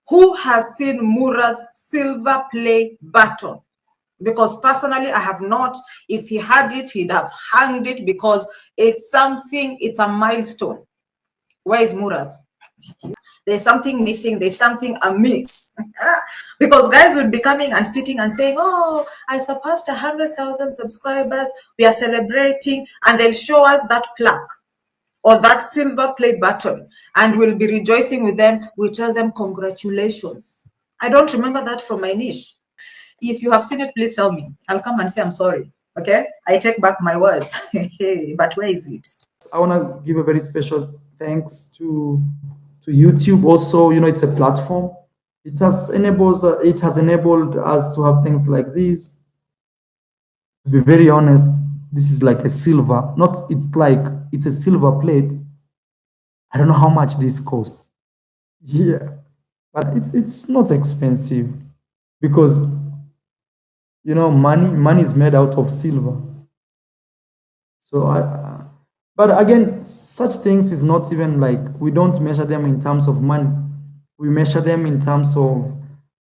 Who has seen MORAA's silver play button? Because personally, I have not. If he had it, he'd have hanged it because it's something, it's a milestone. Where is MORAA's? There's something missing, there's something amiss. Because guys would be coming and sitting and saying, oh, I surpassed 100,000 subscribers, we are celebrating, and they'll show us that plaque or that silver play button, and we'll be rejoicing with them. We tell them congratulations. I don't remember that from my niche. If you have seen it, please tell me. I'll come and say I'm sorry. Okay, I take back my words. But where is it? I want to give a very special thanks to YouTube. Also, you know, it's a platform. It has enabled us to have things like this. To be very honest, this is like a silver, not, it's a silver plate. I don't know how much this costs. Yeah, but it's not expensive, because you know, money is made out of silver. So but again, such things is not even like, we don't measure them in terms of money. We measure them in terms of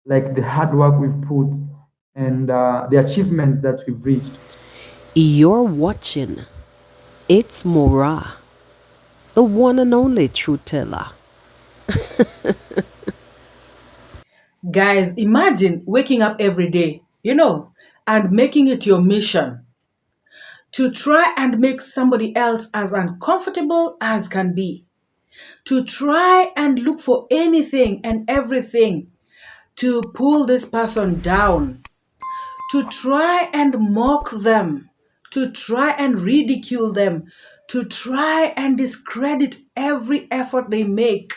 like the hard work we've put and the achievement that we've reached. You're watching It's MORAA, the one and only truth teller. Guys, imagine waking up every day, and making it your mission to try and make somebody else as uncomfortable as can be, to try and look for anything and everything to pull this person down, to try and mock them, to try and ridicule them, to try and discredit every effort they make.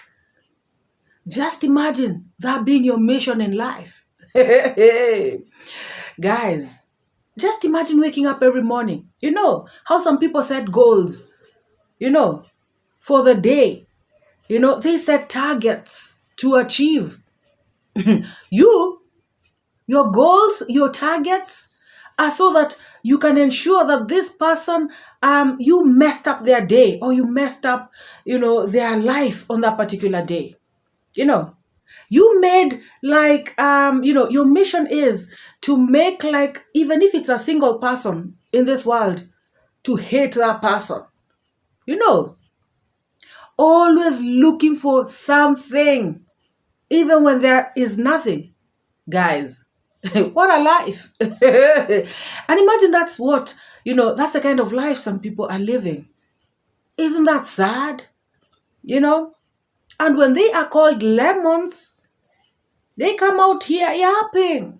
Just imagine that being your mission in life. Guys, just imagine waking up every morning. You know how some people set goals, for the day. They set targets to achieve. Your goals, your targets are so that you can ensure that this person, you messed up their day, or you messed up, their life on that particular day. You made like, your mission is to make, like, even if it's a single person in this world, to hate that person. Always looking for something, even when there is nothing. Guys, what a life. And imagine that's what, that's the kind of life some people are living. Isn't that sad? And when they are called lemons, they come out here yapping.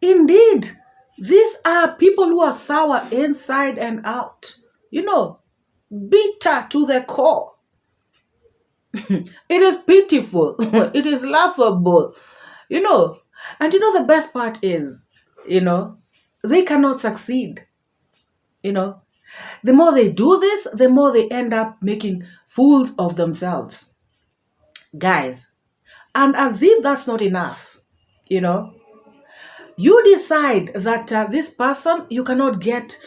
Indeed, these are people who are sour inside and out. Bitter to the core. It is pitiful. It is laughable. And the best part is, they cannot succeed. The more they do this, the more they end up making fools of themselves. Guys, and as if that's not enough, you decide that this person, you cannot get,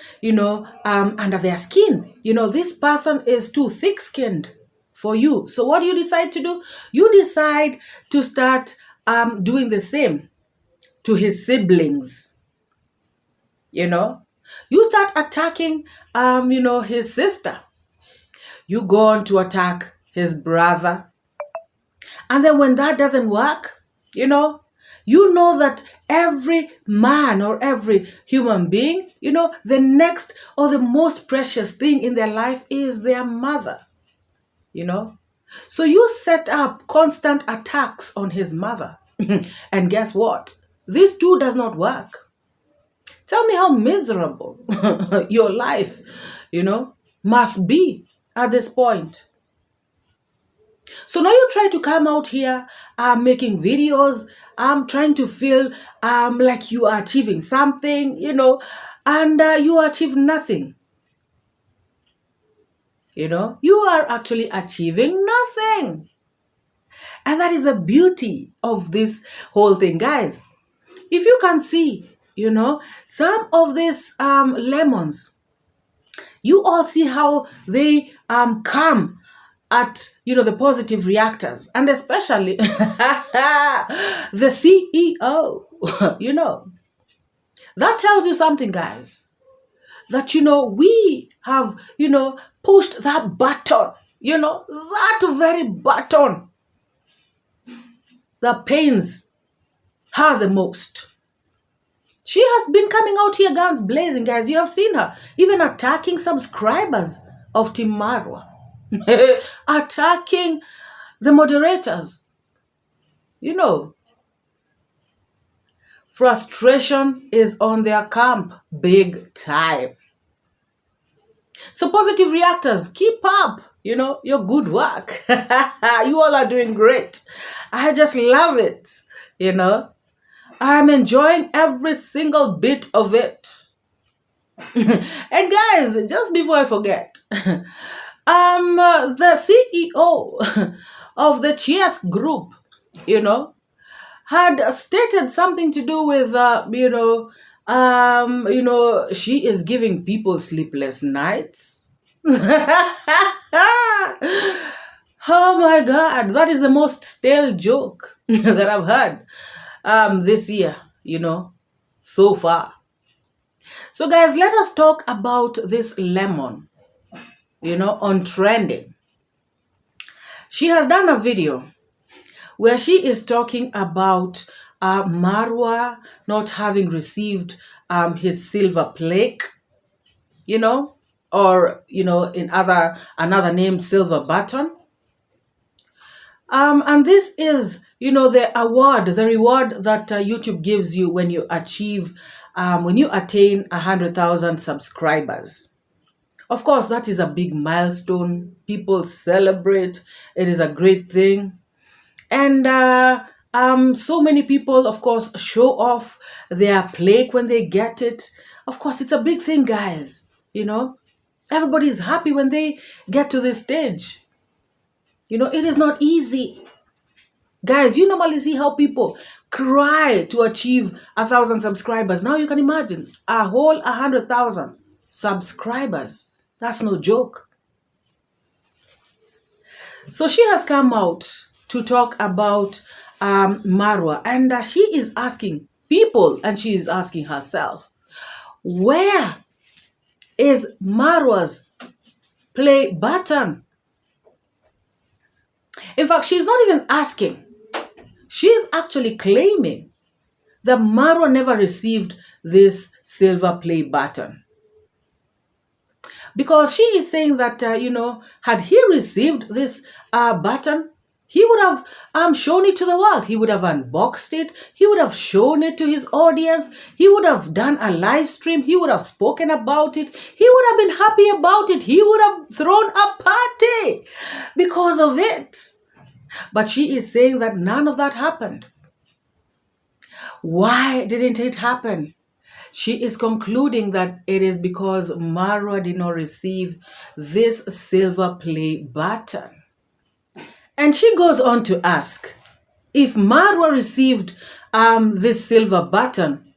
under their skin. This person is too thick-skinned for you. So what do you decide to do? You decide to start doing the same to his siblings. You start attacking, his sister. You go on to attack his brother. And then when that doesn't work, you know that every man or every human being, the next or the most precious thing in their life is their mother. So you set up constant attacks on his mother. And guess what? This too does not work. Tell me how miserable your life, must be at this point. So now you try to come out here, making videos, trying to feel like you are achieving something, and you achieve nothing. You are actually achieving nothing. And that is the beauty of this whole thing, guys. If you can see, some of these lemons, you all see how they come, the positive reactors, and especially the CEO. That tells you something, guys, that we have pushed that button, that very button that pains her the most. She has been coming out here guns blazing, guys. You have seen her even attacking subscribers of Team Marwa, attacking the moderators. Frustration is on their camp big time. So positive reactors, keep up, your good work. You all are doing great. I just love it, I'm enjoying every single bit of it. And guys, just before I forget, the CEO of the 𝐄𝐎𝐏 group, had stated something to do with, she is giving people sleepless nights. Oh my God, that is the most stale joke that I've heard this year, so far. So guys, let us talk about this lemon, on trending. She has done a video where she is talking about Marwa not having received his silver plaque, or in another name, silver button. And this is, the reward that YouTube gives you when you when you attain 100,000 subscribers. Of course, that is a big milestone. People celebrate. It is a great thing. And so many people, of course, show off their plaque when they get it. Of course, it's a big thing, guys. Everybody is happy when they get to this stage. It is not easy. Guys, you normally see how people cry to achieve 1,000 subscribers. Now you can imagine a whole 100,000 subscribers. That's no joke. So she has come out to talk about Marwa, and she is asking people, and she is asking herself, where is Marwa's play button? In fact, she's not even asking. She's actually claiming that Marwa never received this silver play button. Because she is saying that, had he received this button, he would have shown it to the world. He would have unboxed it. He would have shown it to his audience. He would have done a live stream. He would have spoken about it. He would have been happy about it. He would have thrown a party because of it. But she is saying that none of that happened. Why didn't it happen? She is concluding that it is because Marwa did not receive this silver play button. And she goes on to ask, if Marwa received this silver button,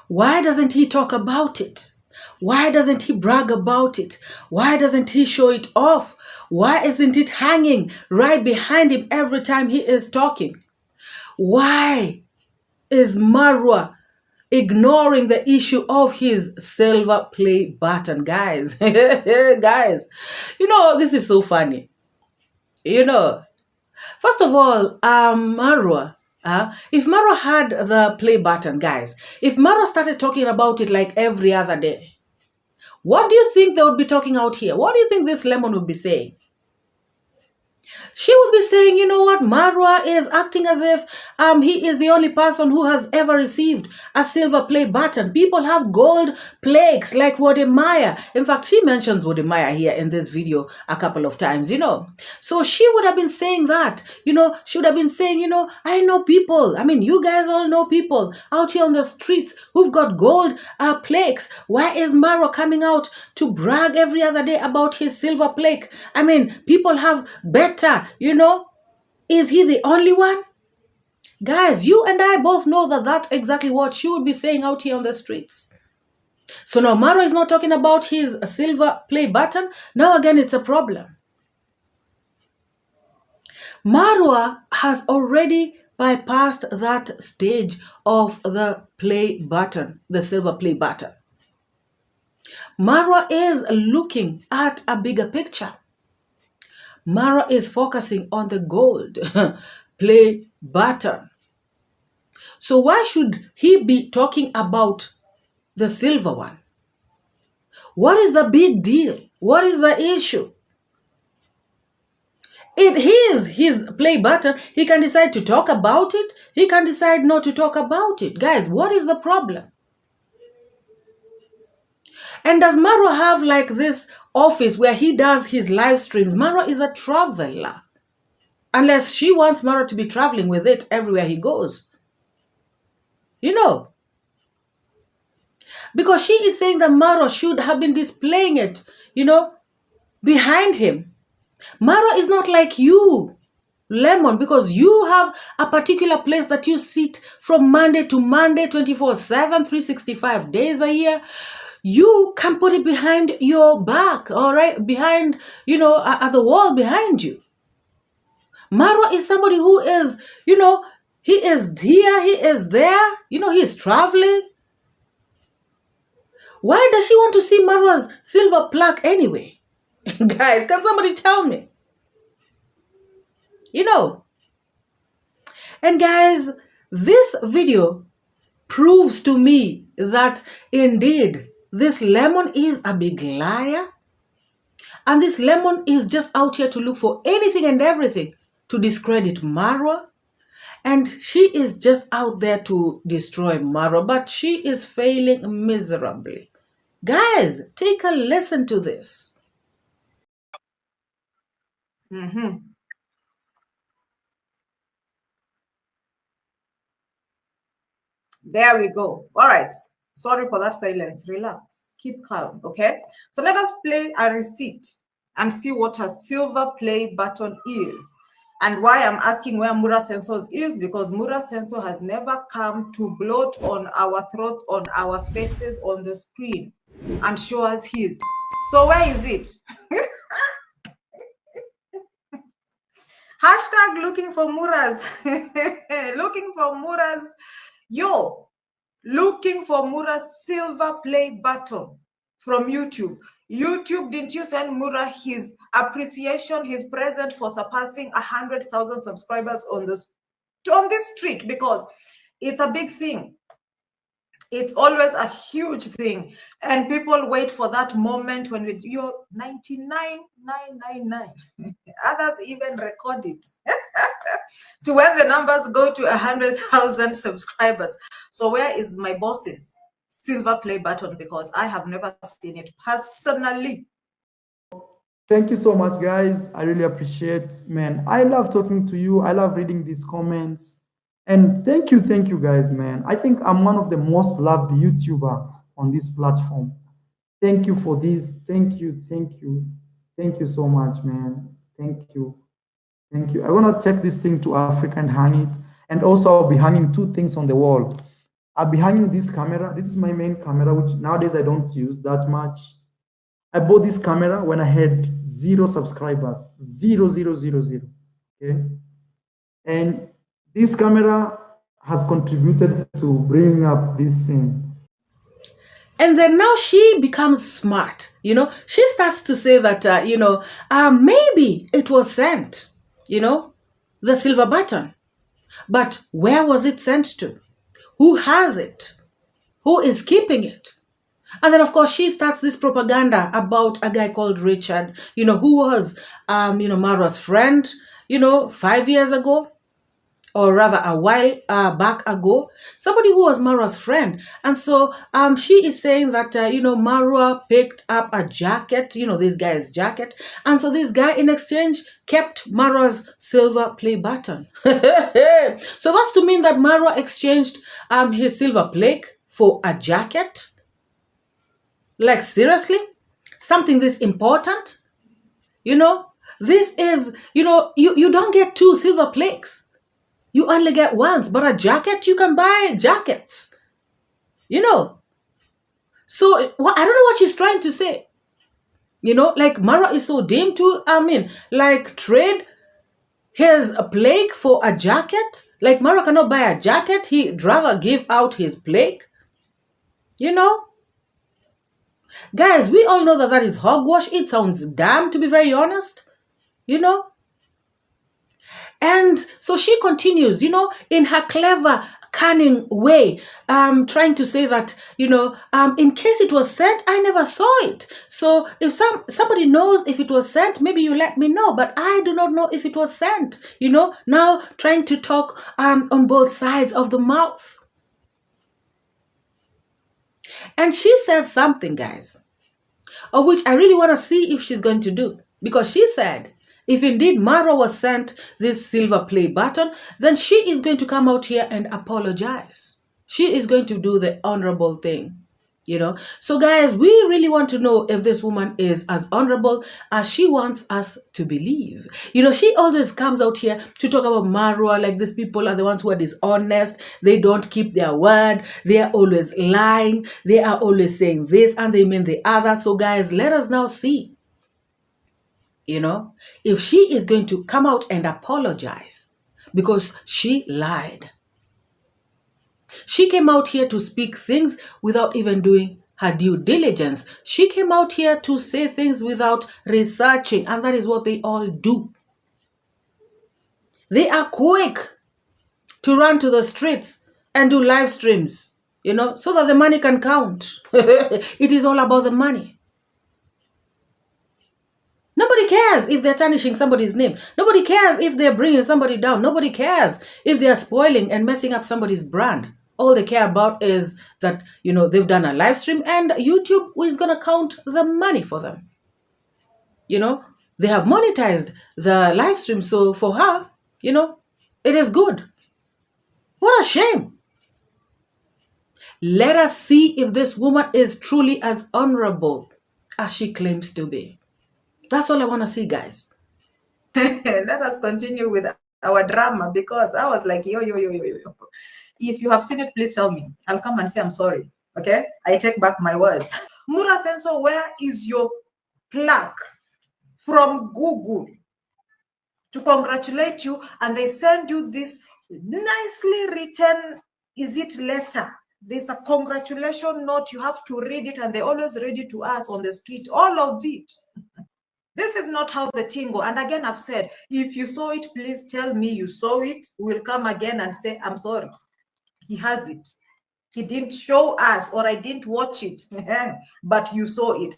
why doesn't he talk about it? Why doesn't he brag about it? Why doesn't he show it off? Why isn't it hanging right behind him every time he is talking? Why is Marwa ignoring the issue of his silver play button? Guys, guys, this is so funny. First of all, Marwa, if Marwa had the play button, guys, if Marwa started talking about it like every other day, what do you think they would be talking out here? What do you think this lemon would be saying? She would be saying, you know what, Marwa is acting as if he is the only person who has ever received a silver play button. People have gold plaques like Wodemaya. In fact, she mentions Wodemaya here in this video a couple of times, So she would have been saying that, she would have been saying, I know people. I mean, you guys all know people out here on the streets who've got gold plaques. Why is Marwa coming out to brag every other day about his silver plaque? I mean, people have better. Is he the only one? Guys, you and I both know that that's exactly what she would be saying out here on the streets. So now Marwa is not talking about his silver play button. Now again, it's a problem. Marwa has already bypassed that stage of the play button, the silver play button. Marwa is looking at a bigger picture. Marwa is focusing on the gold play button. So why should he be talking about the silver one? What is the big deal? What is the issue? It is his play button. He can decide to talk about it. He can decide not to talk about it. Guys, what is the problem? And does Marwa have like this office where he does his live streams? Marwa is a traveler. Unless she wants Marwa to be traveling with it everywhere he goes. You know. Because she is saying that Marwa should have been displaying it, behind him. Marwa is not like you, Lemon, because you have a particular place that you sit from Monday to Monday, 24/7, 365 days a year. You can put it behind your back, all right, behind, at the wall behind you. Marwa is somebody who is, he is here, he is there, he is traveling. Why does she want to see Marwa's silver plaque anyway? Guys, can somebody tell me? And guys, this video proves to me that indeed this Lemon is a big liar. And this Lemon is just out here to look for anything and everything to discredit Marwa. And she is just out there to destroy Marwa, but she is failing miserably. Guys, take a listen to this. There we go. All right. Sorry for that silence. Relax. Keep calm. Okay. So let us play a receipt and see what a silver play button is. And why I'm asking where MORAA Sensors is, because MORAA Sensor has never come to gloat on our throats, on our faces, on the screen and show us his. So where is it? Hashtag looking for MORAAs. Looking for MORAAs. Yo, looking for MORAA's silver play button from YouTube. YouTube, didn't you send MORAA his appreciation, his present for surpassing 100,000 subscribers on this streak? Because it's a big thing. It's always a huge thing. And people wait for that moment when you're 99,999. Others even record it. To when the numbers go to 100,000 subscribers. So where is my boss's silver play button? Because I have never seen it personally. Thank you so much, guys. I really appreciate, man. I love talking to you. I love reading these comments. And thank you, guys, man. I think I'm one of the most loved YouTuber on this platform. Thank you for this. Thank you. Thank you so much, man. Thank you. I'm gonna take this thing to Africa and hang it. And also I'll be hanging two things on the wall. I'll be hanging this camera. This is my main camera, which nowadays I don't use that much. I bought this camera when I had 0 subscribers, 0. Okay. And this camera has contributed to bringing up this thing. And then now she becomes smart, She starts to say that, maybe it was sent, the silver button. But where was it sent to? Who has it? Who is keeping it? And then, of course, she starts this propaganda about a guy called Richard, who was, Marwa's friend, 5 years ago. Or rather a while back ago, somebody who was Marwa's friend. And so she is saying that, Marwa picked up a jacket, this guy's jacket. And so this guy in exchange kept Marwa's silver play button. So that's to mean that Marwa exchanged his silver plaque for a jacket? Like seriously? Something this important? This is, you don't get 2 silver plaques. You only get once, but a jacket, you can buy jackets. So I don't know what she's trying to say. Like Marwa is so dim to, trade his plague for a jacket. Like Marwa cannot buy a jacket. He'd rather give out his plague. You know? Guys, we all know that that is hogwash. It sounds damn, to be very honest. You know? And so she continues, in her clever, cunning way, trying to say that, in case it was sent, I never saw it. So if somebody knows if it was sent, maybe you let me know, but I do not know if it was sent, now trying to talk on both sides of the mouth. And she says something, guys, of which I really want to see if she's going to do, because she said, if indeed Marwa was sent this silver play button, then she is going to come out here and apologize. She is going to do the honorable thing, So guys, we really want to know if this woman is as honorable as she wants us to believe. She always comes out here to talk about Marwa, like these people are the ones who are dishonest. They don't keep their word. They are always lying. They are always saying this and they mean the other. So guys, let us now see, if she is going to come out and apologize because she lied. She came out here to speak things without even doing her due diligence. She came out here to say things without researching, and that is what they all do. They are quick to run to the streets and do live streams, so that the money can count. It is all about the money. Nobody cares if they're tarnishing somebody's name. Nobody cares if they're bringing somebody down. Nobody cares if they're spoiling and messing up somebody's brand. All they care about is that, they've done a live stream and YouTube is going to count the money for them. They have monetized the live stream. So for her, it is good. What a shame. Let us see if this woman is truly as honorable as she claims to be. That's all I want to see, guys. Let us continue with our drama, because I was like, yo. If you have seen it, please tell me. I'll come and say I'm sorry. Okay? I take back my words. Mura Sensor, where is your plaque from Google to congratulate you? And they send you this nicely written, is it letter? There's a congratulation note. You have to read it, and they always read it to us on the street. All of it. This is not how the thing go. And again, I've said, if you saw it, please tell me you saw it. We'll come again and say, I'm sorry. He has it. He didn't show us, or I didn't watch it, but you saw it.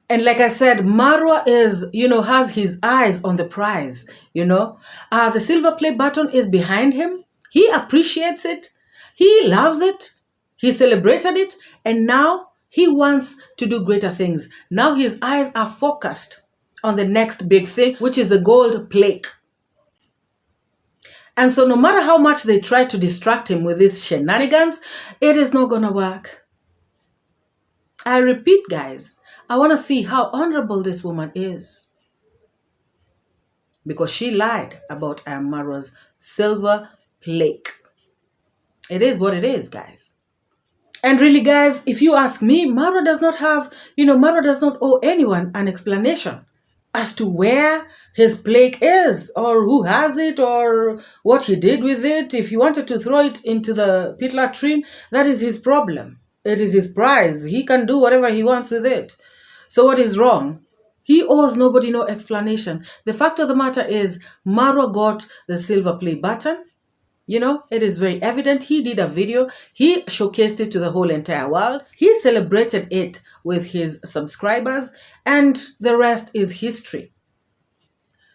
And like I said, Marwa is, has his eyes on the prize, The silver play button is behind him. He appreciates it. He loves it. He celebrated it. And now he wants to do greater things. Now his eyes are focused on the next big thing, which is the gold plaque. And so no matter how much they try to distract him with these shenanigans, it is not going to work. I repeat, guys, I want to see how honorable this woman is. Because she lied about Marwa's silver plaque. It is what it is, guys. And really, guys, if you ask me, Marwa does not have, Marwa does not owe anyone an explanation as to where his plaque is, or who has it, or what he did with it. If he wanted to throw it into the pit latrine, that is his problem. It is his prize. He can do whatever he wants with it. So what is wrong? He owes nobody no explanation. The fact of the matter is, Marwa got the silver play button. It is very evident. He did a video. He showcased it to the whole entire world. He celebrated it with his subscribers, and the rest is history.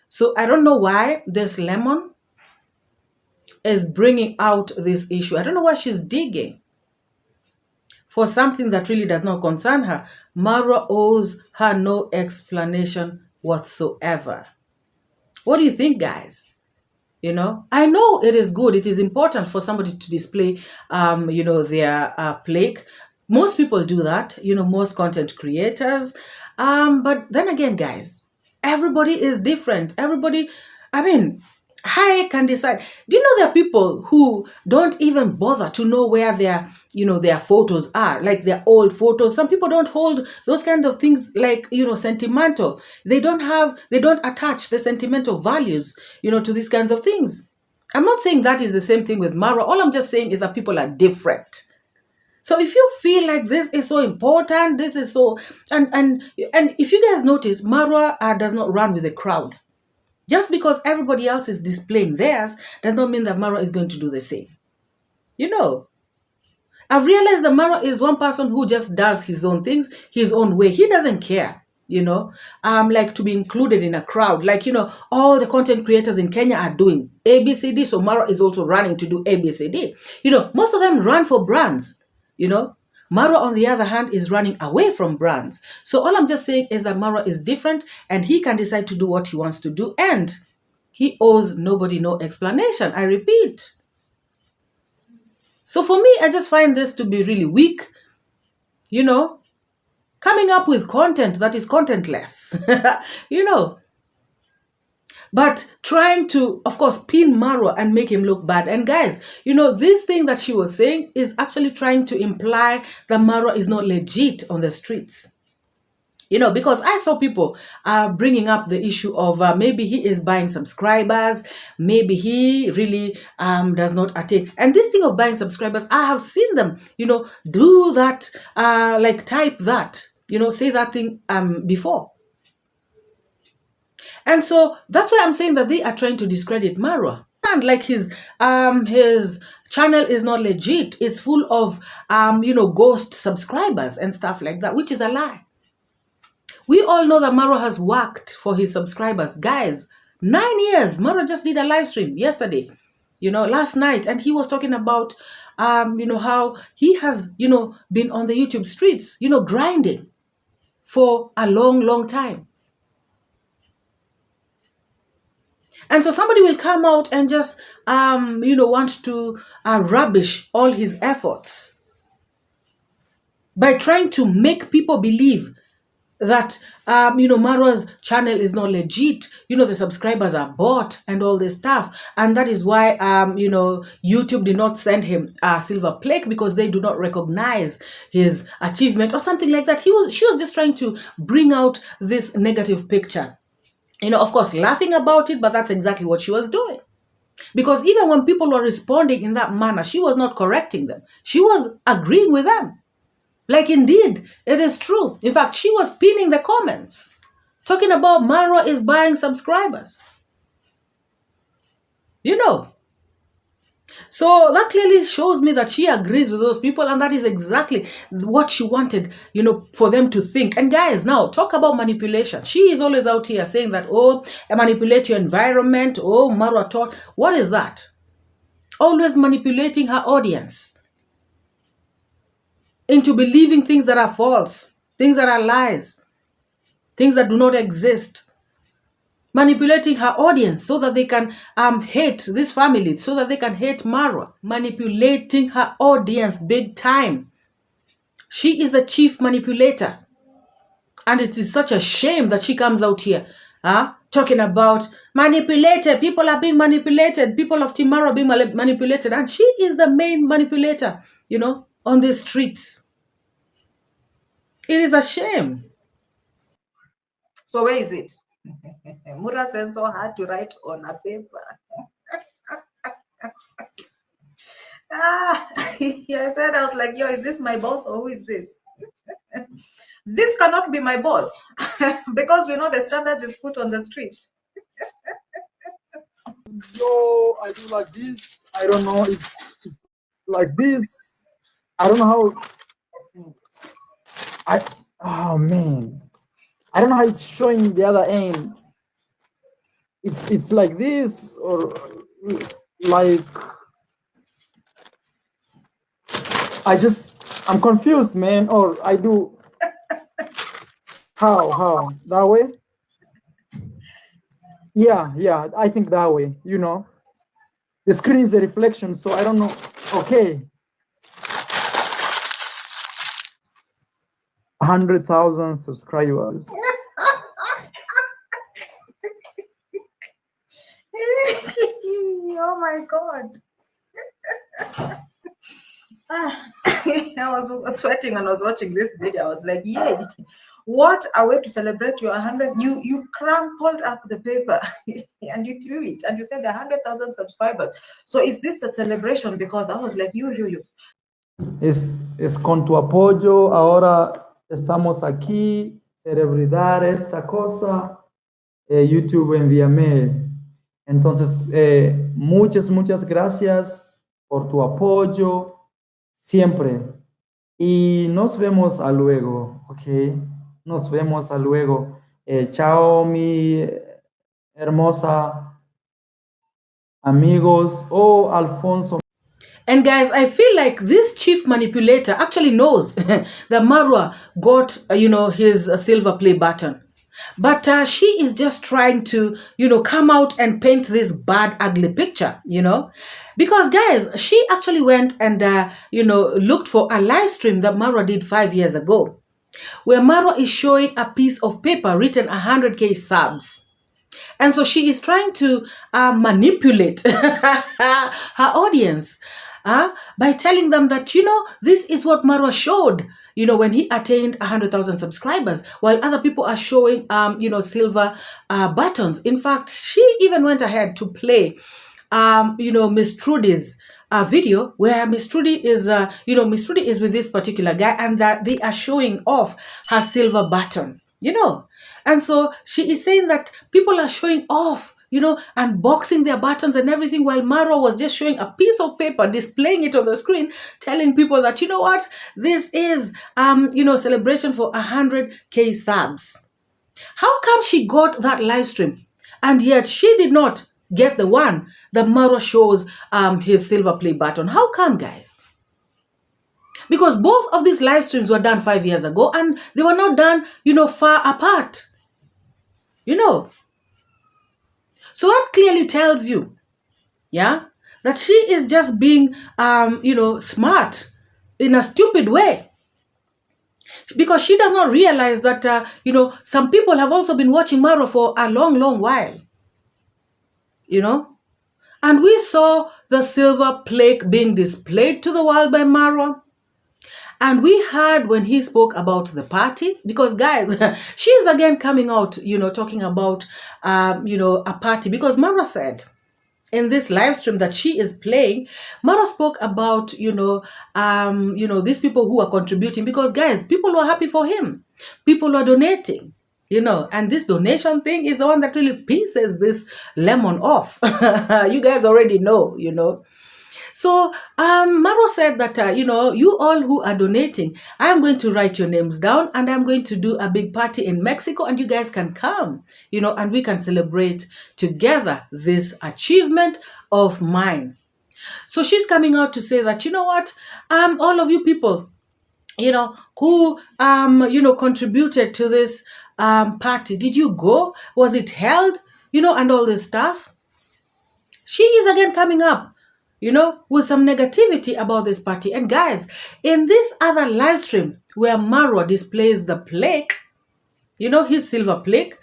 So I don't know why this lemon is bringing out this issue. I don't know why she's digging for something that really does not concern her. Marwa owes her no explanation whatsoever. What do you think, guys? I know it is good. It is important for somebody to display, their plaque. Most people do that, most content creators. But then again, guys, everybody is different. Everybody, I can decide. Do you know there are people who don't even bother to know where their photos are, like their old photos. Some people don't hold those kind of things like, sentimental. They don't attach the sentimental values, to these kinds of things. I'm not saying that is the same thing with Marwa. All I'm just saying is that people are different. So if you feel like this is so important, this is so, and if you guys notice, Marwa does not run with the crowd. Just because everybody else is displaying theirs does not mean that Marwa is going to do the same. I've realized that Marwa is one person who just does his own things, his own way. He doesn't care, like to be included in a crowd. Like, all the content creators in Kenya are doing ABCD. So Marwa is also running to do ABCD. Most of them run for brands, Marwa, on the other hand, is running away from brands. So all I'm just saying is that Marwa is different and he can decide to do what he wants to do. And he owes nobody no explanation. I repeat. So for me, I just find this to be really weak, coming up with content that is contentless, but trying to, of course, pin Marwa and make him look bad. And guys, this thing that she was saying is actually trying to imply that Marwa is not legit on the streets. Because I saw people bringing up the issue of maybe he is buying subscribers, maybe he really does not attain. And this thing of buying subscribers, I have seen them, do that, like type that, say that thing before. And so that's why I'm saying that they are trying to discredit Marwa. And like his channel is not legit. It's full of, ghost subscribers and stuff like that, which is a lie. We all know that Marwa has worked for his subscribers. Guys, 9 years. Marwa just did a live stream yesterday, last night. And he was talking about, how he has, been on the YouTube streets, grinding for a long, long time. And so somebody will come out and just, want to rubbish all his efforts by trying to make people believe that, Marwa's channel is not legit. The subscribers are bought and all this stuff. And that is why, YouTube did not send him a silver plaque because they do not recognize his achievement or something like that. She was just trying to bring out this negative picture. Of course, laughing about it, but that's exactly what she was doing. Because even when people were responding in that manner, she was not correcting them. She was agreeing with them. Like, indeed, it is true. In fact, she was pinning the comments, talking about Marwa is buying subscribers. So that clearly shows me that she agrees with those people, and that is exactly what she wanted, for them to think. And guys, now talk about manipulation. She is always out here saying that, manipulate your environment. Marwa taught. What is that? Always manipulating her audience into believing things that are false, things that are lies, things that do not exist. Manipulating her audience so that they can hate this family, so that they can hate Marwa. Manipulating her audience big time. She is the chief manipulator. And it is such a shame that she comes out here talking about manipulated. People are being manipulated. People of Team Marwa are being manipulated. And she is the main manipulator, on the streets. It is a shame. So where is it? MORAA says so hard to write on a paper. I said, I was like, yo, is this my boss or who is this? This cannot be my boss because we know the standard is put on the street. Yo, I do like this. I don't know. It's like this. I don't know how. Oh man, I don't know how it's showing the other end. It's like this or like. I'm confused, man. Or I do. How that way? Yeah, I think that way. The screen is a reflection, so I don't know. Okay, 100,000 subscribers. Oh my God. I was sweating when I was watching this video. I was like, yay, what a way to celebrate your 100. You crumpled up the paper and you threw it and you said 100,000 subscribers. So is this a celebration? Because I was like, you. Es con tu apoyo, ahora estamos aquí, celebrar esta cosa, YouTube envíame. Entonces, muchas gracias por tu apoyo, siempre. Y nos vemos a luego, ¿ok? Nos vemos a luego. Chao, mi hermosa amigos. Oh, Alfonso. And guys, I feel like this chief manipulator actually knows that Marwa got, his silver play button. But she is just trying to, come out and paint this bad, ugly picture, Because guys, she actually went and, looked for a live stream that Marwa did 5 years ago, where Marwa is showing a piece of paper written 100K subs. And so she is trying to manipulate her audience by telling them that, this is what Marwa showed, when he attained 100,000 subscribers, while other people are showing, silver buttons. In fact, she even went ahead to play, Miss Trudy's video where Miss Trudy is, Miss Trudy is with this particular guy and that they are showing off her silver button, And so she is saying that people are showing off, unboxing their buttons and everything, while Marwa was just showing a piece of paper, displaying it on the screen, telling people that, what, this is, celebration for 100K subs. How come she got that live stream and yet she did not get the one that Marwa shows his silver play button? How come, guys? Because both of these live streams were done 5 years ago and they were not done, far apart. So that clearly tells you, that she is just being, smart in a stupid way. Because she does not realize that, some people have also been watching Marwa for a long, long while. And we saw the silver plaque being displayed to the world by Marwa. And we heard when he spoke about the party, because guys, she is again coming out, talking about, a party, because Marwa said in this live stream that she is playing, Marwa spoke about, these people who are contributing, because guys, people were happy for him. People were donating, and this donation thing is the one that really pieces this lemon off. You guys already know, So Marwa said that, you all who are donating, I am going to write your names down and I'm going to do a big party in Mexico and you guys can come, and we can celebrate together this achievement of mine. So she's coming out to say that, what, all of you people, who, contributed to this party, did you go? Was it held? And all this stuff. She is again coming up, with some negativity about this party. And guys, in this other live stream where Marwa displays the plaque, his silver plaque,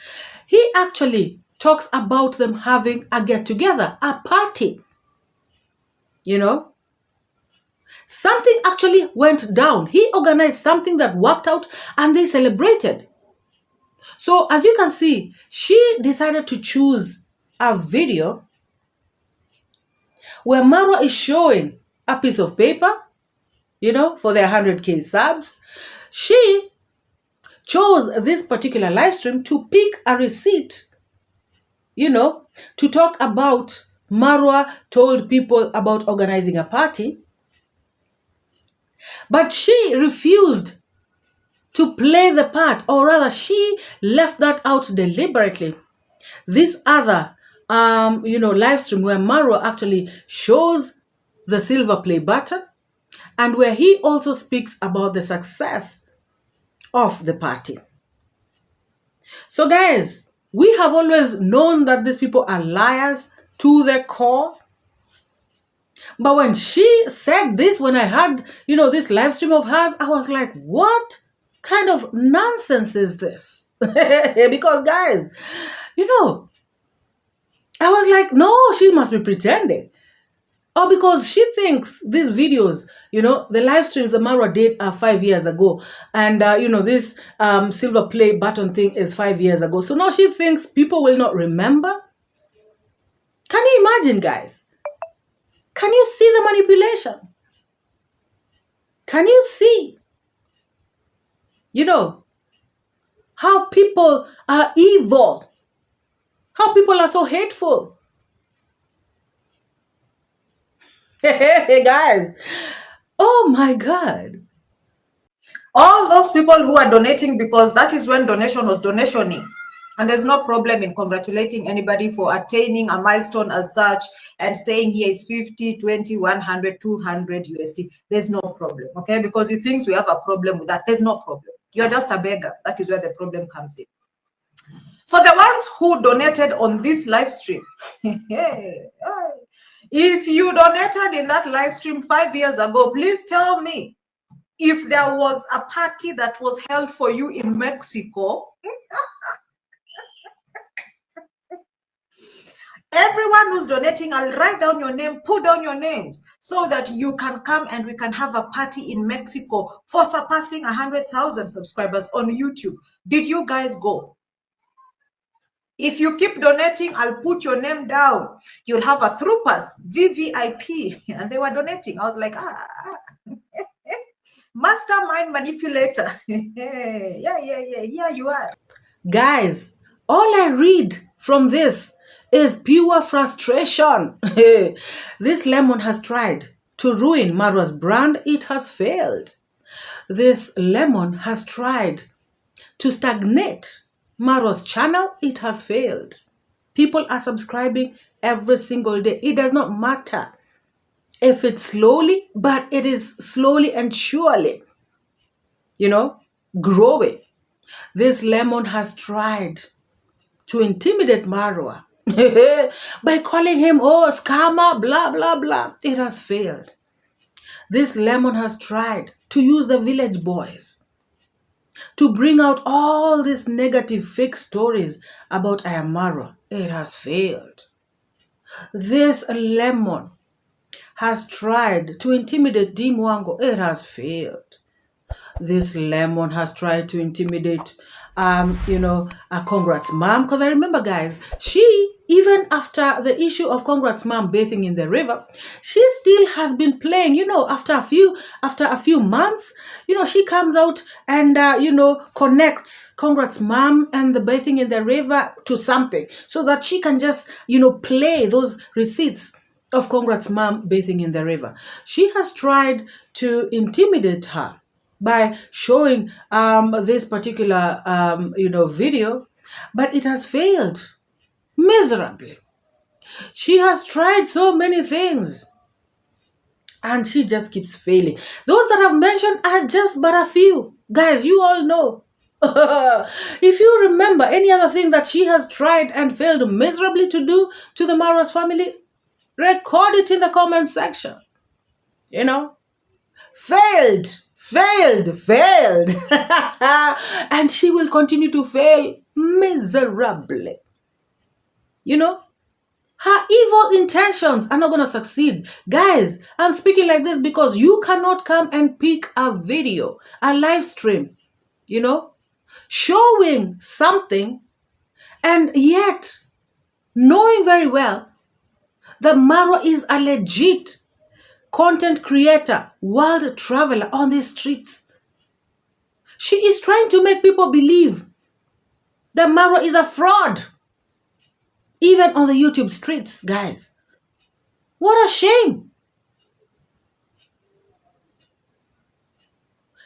he actually talks about them having a get-together, a party. Something actually went down. He organized something that worked out and they celebrated. So as you can see, she decided to choose a video where Marwa is showing a piece of paper, for their 100K subs. She chose this particular live stream to pick a receipt, to talk about Marwa told people about organizing a party. But she refused to play the part, or rather she left that out deliberately. This other live stream where Marwa actually shows the silver play button and where he also speaks about the success of the party. So guys, we have always known that these people are liars to their core. But when she said this, when I heard, this live stream of hers, I was like, what kind of nonsense is this? Because guys, I was like, no, she must be pretending. Or because she thinks these videos, the live streams that Marwa did are 5 years ago. And, this silver play button thing is 5 years ago. So now she thinks people will not remember. Can you imagine, guys? Can you see the manipulation? Can you see, how people are evil? How people are so hateful? Hey, guys. Oh, my God. All those people who are donating, because that is when donation was donationing. And there's no problem in congratulating anybody for attaining a milestone as such and saying here is 50, 20, 100, 200 USD. There's no problem, okay? Because he thinks we have a problem with that. There's no problem. You're just a beggar. That is where the problem comes in. So the ones who donated on this live stream, if you donated in that live stream 5 years ago, please tell me if there was a party that was held for you in Mexico. Everyone who's donating, I'll write down your name, put down your names so that you can come and we can have a party in Mexico for surpassing 100,000 subscribers on YouTube. Did you guys go? If you keep donating, I'll put your name down. You'll have a through pass, VVIP, and they were donating. I was like, mastermind manipulator. Yeah, you are. Guys, all I read from this is pure frustration. This lemon has tried to ruin Marwa's brand. It has failed. This lemon has tried to stagnate Marwa's channel. It has failed. People are subscribing every single day. It does not matter if it's slowly, but it is slowly and surely, growing. This lemon has tried to intimidate Marwa by calling him, scammer, blah, blah, blah. It has failed. This lemon has tried to use the village boys to bring out all these negative fake stories about iammarwa. It has failed. This lemon has tried to intimidate Dimwango. It has failed. This lemon has tried to intimidate, a Congrats mom. Because I remember, guys, she, even after the issue of Congrats mom bathing in the river, she still has been playing, after a few months, she comes out and, connects Congrats mom and the bathing in the river to something so that she can just, play those receipts of Congrats mom bathing in the river. She has tried to intimidate her by showing this particular video, but it has failed miserably. She has tried so many things and she just keeps failing. Those that I've mentioned are just but a few. Guys, you all know. If you remember any other thing that she has tried and failed miserably to do to the Marwa's family, record it in the comment section. Failed. And she will continue to fail miserably. Her evil intentions are not going to succeed. Guys, I'm speaking like this because you cannot come and pick a video, a live stream, showing something and yet knowing very well that Marwa is a legit content creator, world traveler on these streets. She is trying to make people believe that Marwa is a fraud, even on the YouTube streets, guys. What a shame.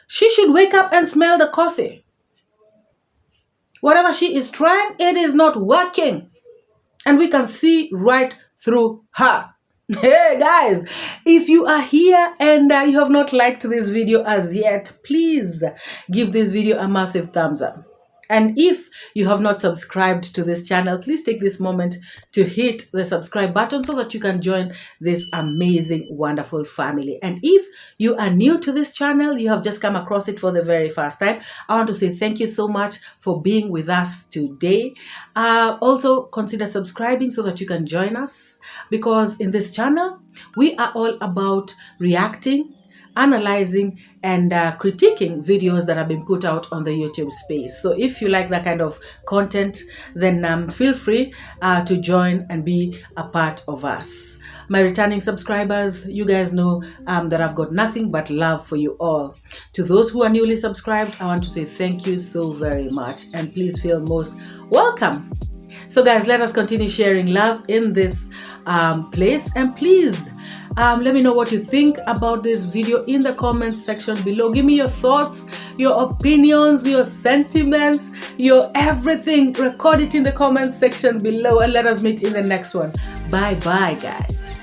She should wake up and smell the coffee. Whatever she is trying, it is not working. And we can see right through her. Hey guys, if you are here and you have not liked this video as yet, please give this video a massive thumbs up. And if you have not subscribed to this channel, please take this moment to hit the subscribe button so that you can join this amazing, wonderful family. And if you are new to this channel, you have just come across it for the very first time, I want to say thank you so much for being with us today. Also, consider subscribing so that you can join us, because in this channel, we are all about reacting, analyzing, and critiquing videos that have been put out on the YouTube space. So if you like that kind of content, then feel free to join and be a part of us. My returning subscribers, you guys know that I've got nothing but love for you all. To those who are newly subscribed, I want to say thank you so very much, and please feel most welcome. So guys, let us continue sharing love in this place, and please let me know what you think about this video in the comments section below. Give me your thoughts, your opinions, your sentiments, your everything. Record it in the comments section below, and let us meet in the next one. Bye bye guys.